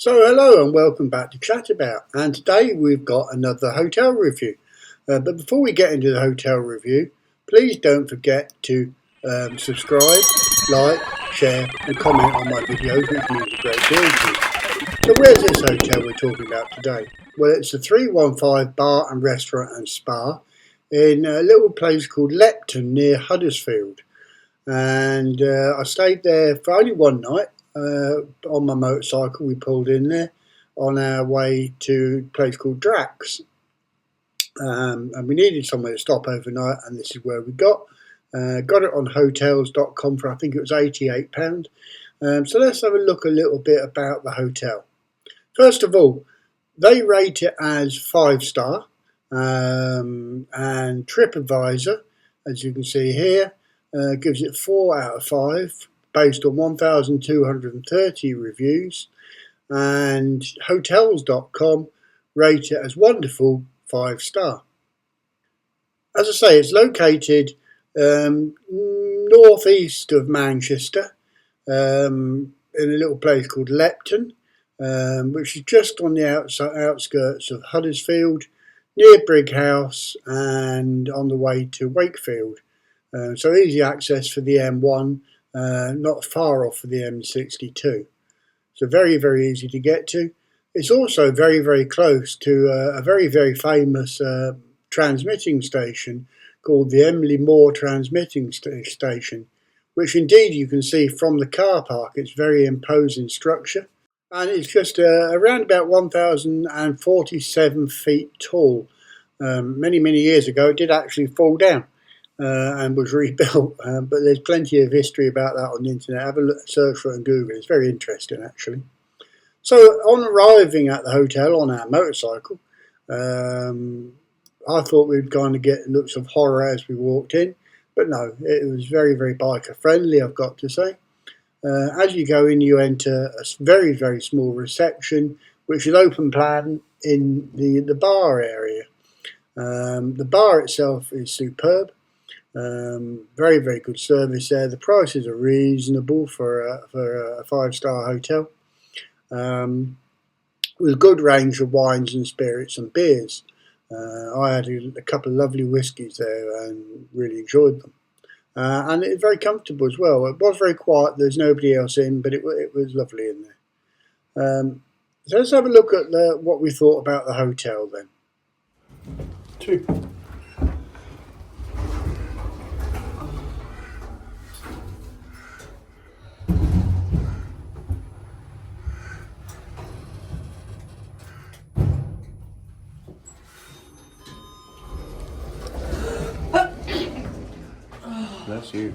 So hello and welcome back to Chat About, and today we've got another hotel review. But before we get into the hotel review, please don't forget to subscribe, like, share and comment on my videos, which means a great deal to you. So where's this hotel we're talking about today? Well, it's a 315 Bar and Restaurant and Spa in a little place called Lepton near Huddersfield. And I stayed there for only one night. On my motorcycle, we pulled in there on our way to a place called Drax, and we needed somewhere to stop overnight, and this is where we got it on hotels.com for I think it was £88. So let's have a look a little bit about the hotel. First of all, they rate it as 5-star, and TripAdvisor, as you can see here, gives it 4 out of 5. Based on 1,230 reviews, and hotels.com rate it as wonderful 5-star. As I say, it's located northeast of Manchester, in a little place called Lepton, which is just on the outskirts of Huddersfield, near Brighouse and on the way to Wakefield. So easy access for the M1. Not far off of the M62, so very, very easy to get to. It's also very, very close to a very, very famous transmitting station called the Emily Moore Transmitting Station, which indeed you can see from the car park. It's very imposing structure, and it's just around about 1,047 feet tall. Many, many years ago it did actually fall down. And was rebuilt, but there's plenty of history about that on the internet. Have a look, search for it on Google. It's very interesting, actually. So on arriving at the hotel on our motorcycle, I thought we'd kind of get looks of horror as we walked in, but no, it was very, very biker friendly, I've got to say. As you go in, you enter a very, very small reception, which is open plan in the bar area. The bar itself is superb. Very, very good service there. The prices are reasonable for a 5-star hotel, with a good range of wines and spirits and beers. I had a couple of lovely whiskies there and really enjoyed them, and it's very comfortable as well. It was very quiet, there's nobody else in, but it was lovely in there. So let's have a look at what we thought about the hotel then. Bless you.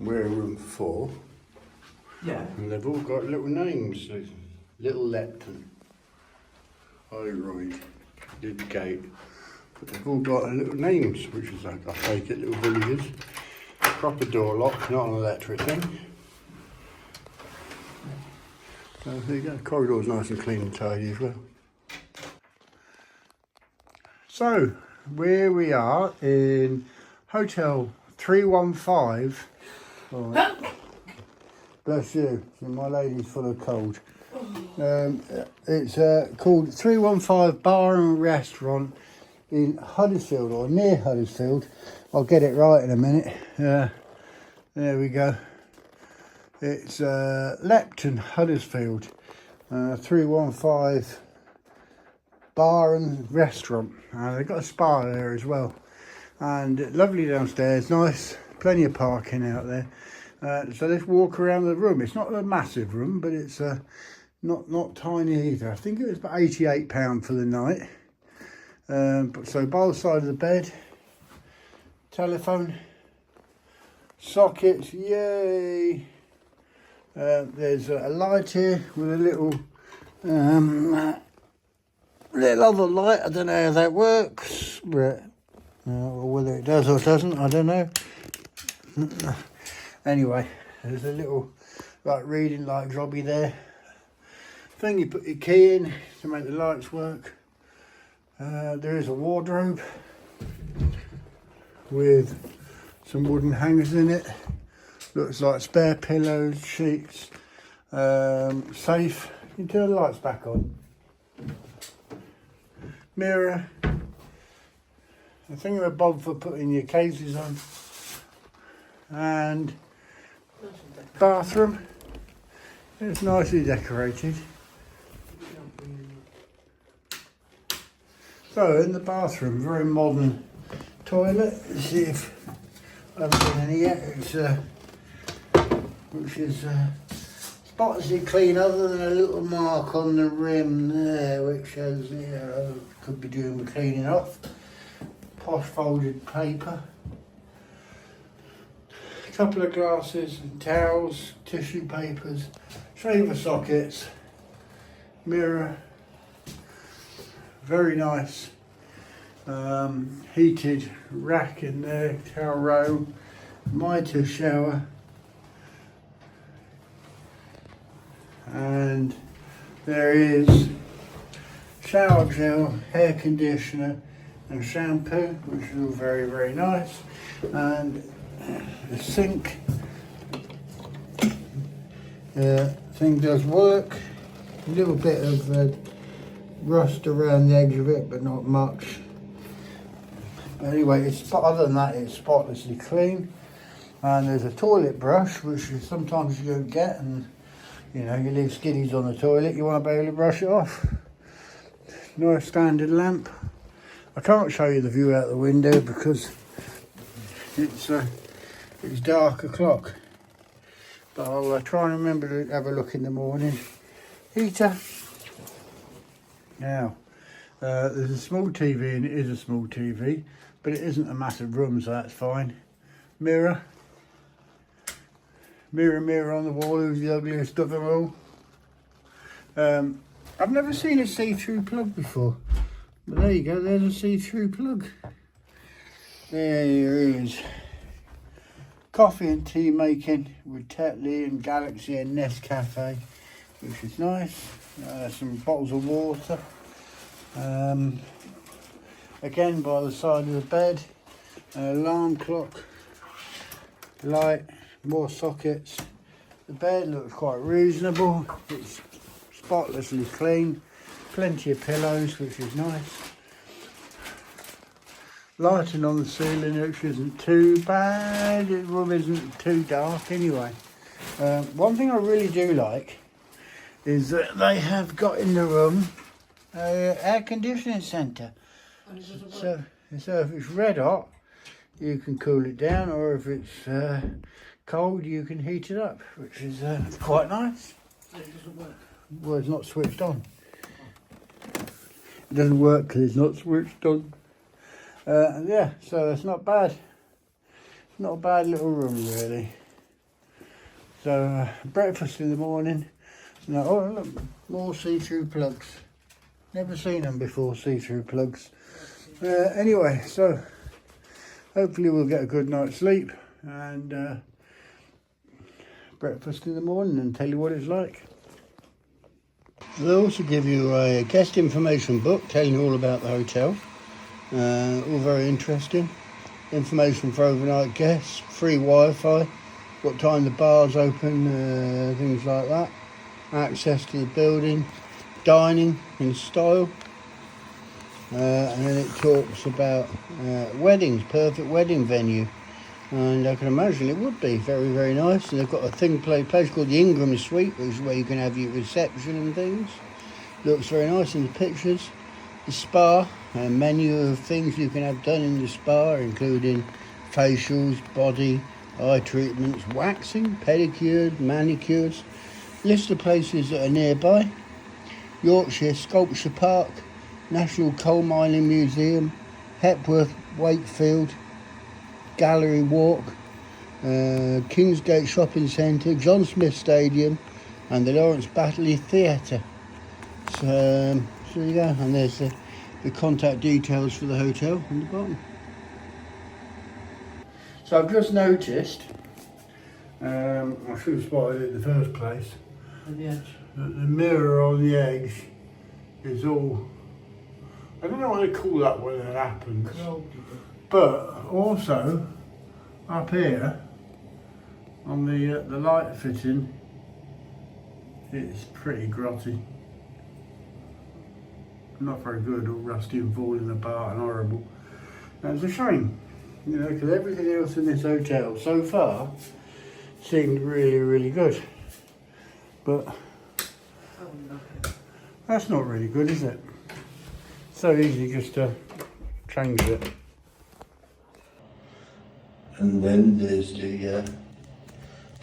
We're in room 4. Yeah. And they've all got little names. Little Lepton, High Royd, Lidgate. But they've all got little names, which is like, I take it, little villages. Proper door lock, not an electric thing. So there you go, the corridor's nice and clean and tidy as well. So, where we are in Hotel 315. Right. Bless you, my lady's full of cold. It's called 315 Bar and Restaurant in Huddersfield, or near Huddersfield. I'll get it right in a minute. There we go. It's Lepton, Huddersfield. 315 Bar and Restaurant. They've got a spa there as well. And lovely downstairs, nice, plenty of parking out there. So let's walk around the room. It's not a massive room, but it's not tiny either. I think it was about £88 for the night. So by the side of the bed, telephone, sockets, yay. There's a light here with a little other light. I don't know how that works, but or whether it does or doesn't, I don't know. Anyway, there's a little like reading light jobby there. thing you put your key in to make the lights work. There is a wardrobe with some wooden hangers in it. Looks like spare pillows, sheets, safe. You can turn the lights back on. Mirror. A thingamabob for putting your cases on. And bathroom. It's nicely decorated. So in the bathroom, very modern toilet. Let's see if I haven't done any yet. It's which is spotlessly clean, other than a little mark on the rim there, which shows could be doing with cleaning off. Posh folded paper. A couple of glasses and towels, tissue papers, shaver sockets, mirror. Very nice. Heated rack in there, towel roll, mitre shower, and there is shower gel, hair conditioner and shampoo, which is all very, very nice, and the sink thing does work. A little bit of rust around the edge of it, but not much. But anyway, other than that, it's spotlessly clean. And there's a toilet brush, which sometimes you don't get, and you leave skiddies on the toilet, you want to be able to brush it off. Nice standard lamp. I can't show you the view out the window because it's dark o'clock. But I'll try and remember to have a look in the morning. Heater. Now, there's a small TV, and it is a small TV, but it isn't a massive room, so that's fine. Mirror. Mirror on the wall, who's the ugliest of them all. I've never seen a see-through plug before. But there you go, there's a see-through plug. There is coffee and tea making with Tetley and Galaxy and Nescafe, which is nice. Some bottles of water. Again, by the side of the bed, an alarm clock, light, more sockets. The bed looks quite reasonable. It's spotlessly clean. Plenty of pillows, which is nice. Lighting on the ceiling, which isn't too bad. The room isn't too dark anyway. One thing I really do like is that they have got in the room air conditioning centre. So if it's red hot, you can cool it down, or if it's cold, you can heat it up, which is quite nice. It doesn't work. Well, it's not switched on. It doesn't work because it's not switched on. Yeah, so it's not bad. Not a bad little room, really. So breakfast in the morning. Now, oh look, more see-through plugs. Never seen them before, see-through plugs. Anyway, so hopefully we'll get a good night's sleep and breakfast in the morning and tell you what it's like. They'll also give you a guest information book telling you all about the hotel. All very interesting. Information for overnight guests, free Wi-Fi, what time the bar's open, things like that. Access to the building, dining in style. And then it talks about weddings, perfect wedding venue. And I can imagine it would be very, very nice. And they've got a place called the Ingram Suite, which is where you can have your reception and things. Looks very nice in the pictures. The spa, a menu of things you can have done in the spa, including facials, body, eye treatments, waxing, pedicured, manicures. List of places that are nearby. Yorkshire Sculpture Park, National Coal Mining Museum, Hepworth, Wakefield, Gallery Walk, Kingsgate Shopping Centre, John Smith Stadium and the Lawrence Battley Theatre. So there you go, and there's the contact details for the hotel on the bottom. So I've just noticed, I should have spotted it in the first place. At the edge. that the mirror on the edge is all, I don't know what they call that when it happens, but also up here on the light fitting, it's pretty grotty. Not very good, all rusty and falling apart and horrible. And it's a shame, you know, because everything else in this hotel so far seemed really, really good. But that's not really good, is it? So easy just to change it. And then there's the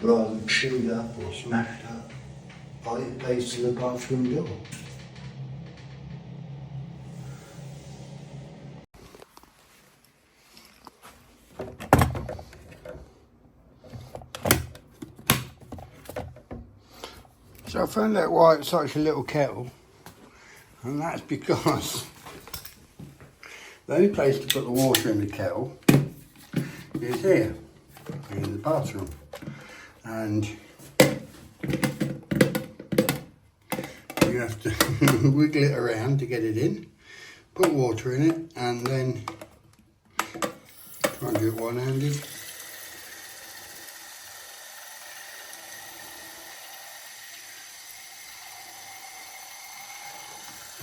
rather chewed up or smashed up base of the bathroom door. So I found out why it's such a little kettle, and that's because the only place to put the water in the kettle is here, in the bathroom. And you have to wiggle it around to get it in, put water in it, and then try and do it one-handed.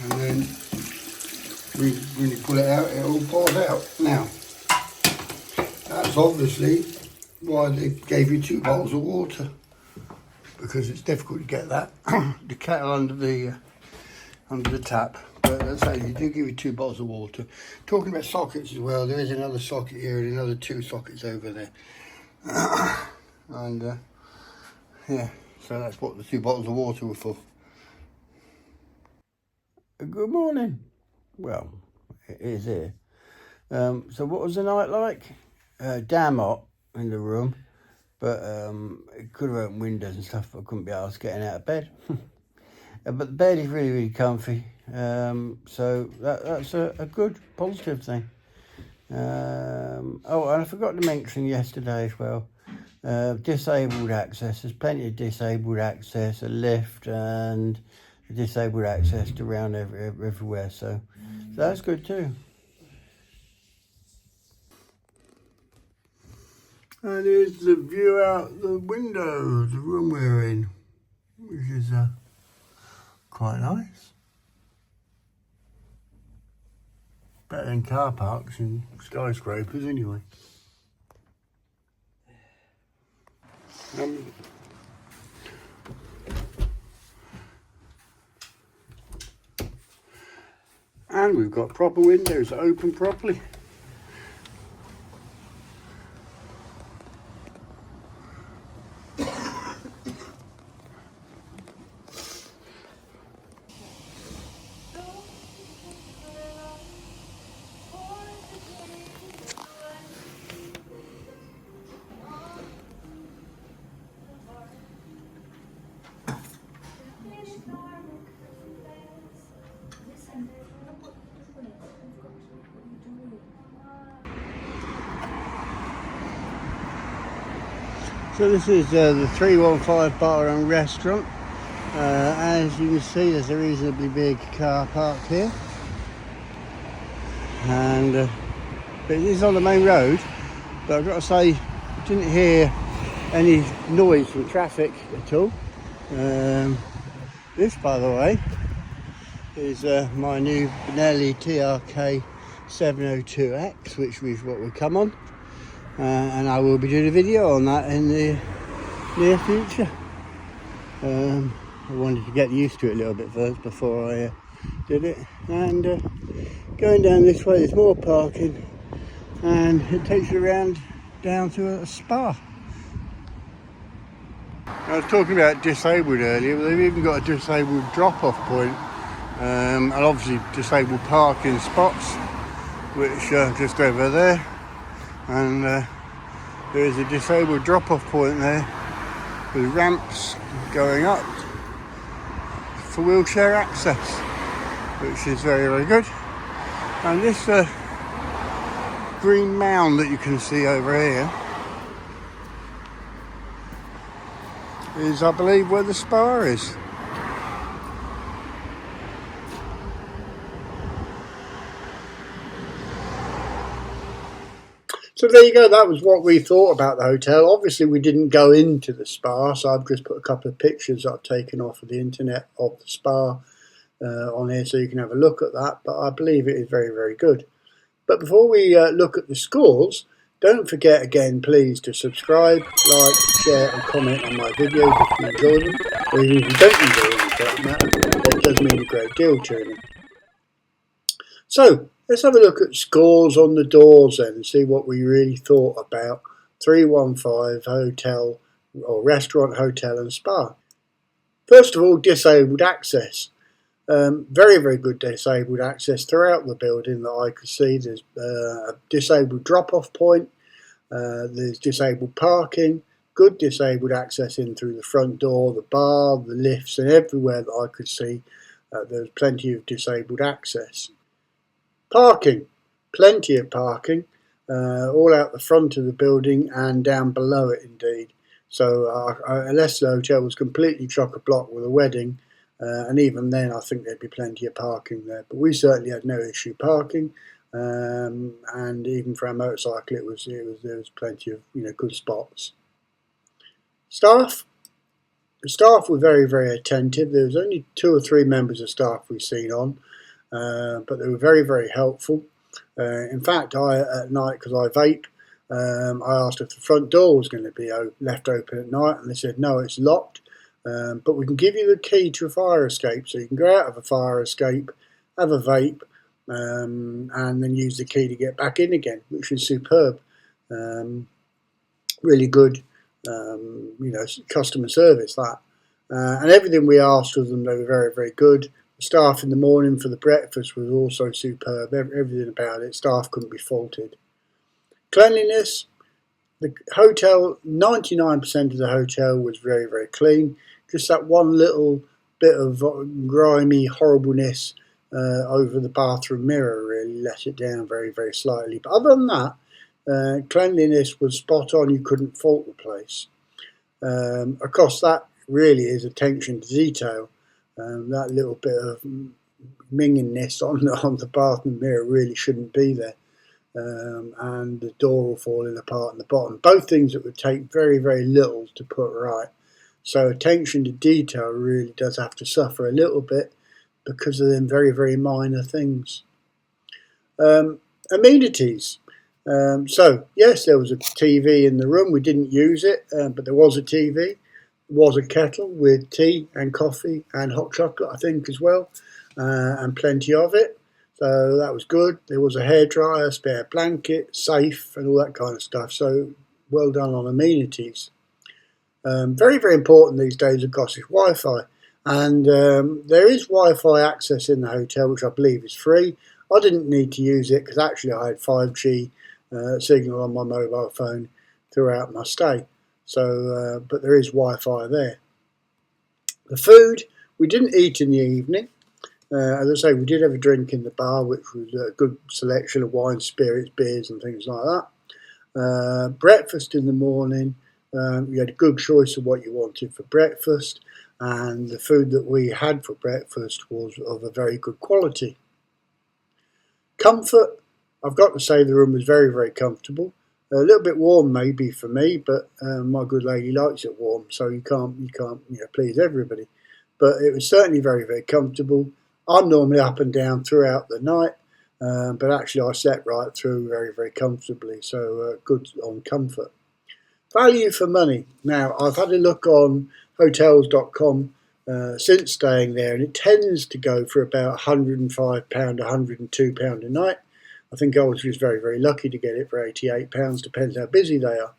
And then when you pull it out, it all pours out. Now, that's obviously why they gave you 2 bottles of water, because it's difficult to get that the kettle under the tap. But as I say, you do give you 2 bottles of water. Talking about sockets as well, there is another socket here and another 2 sockets over there. And yeah, so that's what the 2 bottles of water were for. Good morning. Well, it is here. So what was the night like? Damn hot in the room, but it could have opened windows and stuff, but I couldn't be asked getting out of bed. But the bed is really, really comfy. So that's a good, positive thing. Oh, and I forgot to mention yesterday as well, disabled access. There's plenty of disabled access, a lift, and disabled access to around everywhere, so that's good too. And here's the view out the window, the room we're in, which is quite nice. Better than car parks and skyscrapers anyway. And we've got proper windows that open properly. So this is the 315 Bar and Restaurant. As you can see, there's a reasonably big car park here, and but it is on the main road. But I've got to say, didn't hear any noise from traffic at all. This, by the way, is my new Benelli TRK 702X, which is what will come on. And I will be doing a video on that in the near future. I wanted to get used to it a little bit first before I did it. And going down this way, there's more parking, and it takes you around down to a spa. I was talking about disabled earlier, but they've even got a disabled drop-off point, and obviously disabled parking spots, which are just over there. And there is a disabled drop-off point there with ramps going up for wheelchair access, which is very, very good. And this green mound that you can see over here is, I believe, where the spa is. So there you go, that was what we thought about the hotel. Obviously we didn't go into the spa, so I've just put a couple of pictures that I've taken off of the internet of the spa on here so you can have a look at that, but I believe it is very, very good. But before we look at the scores, don't forget again, please, to subscribe, like, share and comment on my videos if you enjoy them, or even if you don't enjoy them for that matter. It does mean a great deal to me. So let's have a look at scores on the doors then and see what we really thought about 315 Hotel or Restaurant, Hotel and Spa. First of all, disabled access. Very, very good disabled access throughout the building that I could see. There's a disabled drop-off point, there's disabled parking, good disabled access in through the front door, the bar, the lifts and everywhere that I could see there's plenty of disabled access. Parking, plenty of parking, all out the front of the building and down below it indeed. So unless the hotel was completely chock-a-block with a wedding, and even then I think there'd be plenty of parking there. But we certainly had no issue parking, and even for our motorcycle there was plenty of good spots. Staff. The staff were very, very attentive. There was only 2 or 3 members of staff we've seen on, but they were very, very helpful. In fact, at night, because I vape, I asked if the front door was going to be left open at night, and they said no, it's locked, but we can give you the key to a fire escape, so you can go out of a fire escape, have a vape, and then use the key to get back in again, which was superb. Really good customer service, that. And everything we asked of them, they were very, very good. The staff in the morning for the breakfast was also superb. Everything about it, staff couldn't be faulted. Cleanliness, the hotel, 99% of the hotel was very, very clean. Just that one little bit of grimy horribleness over the bathroom mirror really let it down very, very slightly. But other than that, cleanliness was spot on. You couldn't fault the place. Of course, that really is attention to detail. That little bit of minginess on the bathroom mirror really shouldn't be there. And the door all falling apart in the bottom. Both things that would take very, very little to put right. So attention to detail really does have to suffer a little bit because of them very, very minor things. Amenities. So yes, there was a TV in the room. We didn't use it, but there was a TV. There was a kettle with tea and coffee and hot chocolate, I think, as well, and plenty of it. So that was good. There was a hairdryer, spare blanket, safe, and all that kind of stuff. So well done on amenities. Very, very important these days, of course, is Wi-Fi. And there is Wi-Fi access in the hotel, which I believe is free. I didn't need to use it because actually I had 5G signal on my mobile phone throughout my stay. So, but there is Wi-Fi there. The food, we didn't eat in the evening. As I say, we did have a drink in the bar, which was a good selection of wine, spirits, beers and things like that. Breakfast in the morning, you had a good choice of what you wanted for breakfast, and the food that we had for breakfast was of a very good quality. Comfort, I've got to say the room was very, very comfortable. A little bit warm maybe for me, but my good lady likes it warm, so you can't please everybody. But it was certainly very, very comfortable. I'm normally up and down throughout the night, but actually I slept right through very, very comfortably, so good on comfort. Value for money. Now, I've had a look on hotels.com since staying there, and it tends to go for about £105, £102 a night. I think I was just very, very lucky to get it for £88, depends how busy they are.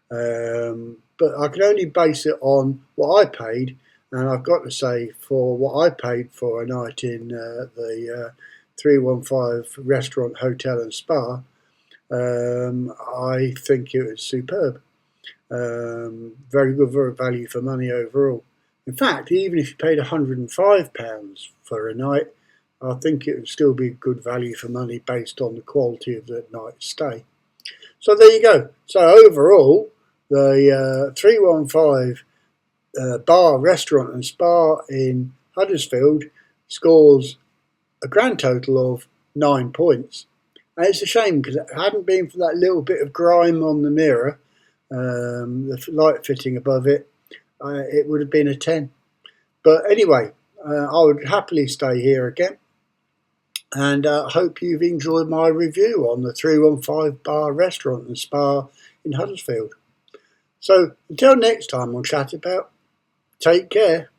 But I can only base it on what I paid, and I've got to say, for what I paid for a night in the 315 Restaurant, Hotel and Spa, I think it was superb. Very good value for money overall. In fact, even if you paid £105 for a night, I think it would still be good value for money based on the quality of the night's stay. So there you go. So overall, the 315 Bar, Restaurant and Spa in Huddersfield scores a grand total of 9 points. And it's a shame because it hadn't been for that little bit of grime on the mirror, the light fitting above it, it would have been a 10. But anyway, I would happily stay here again. And hope you've enjoyed my review on the 315 Bar Restaurant and Spa in Huddersfield. So until next time on Chat About, take care.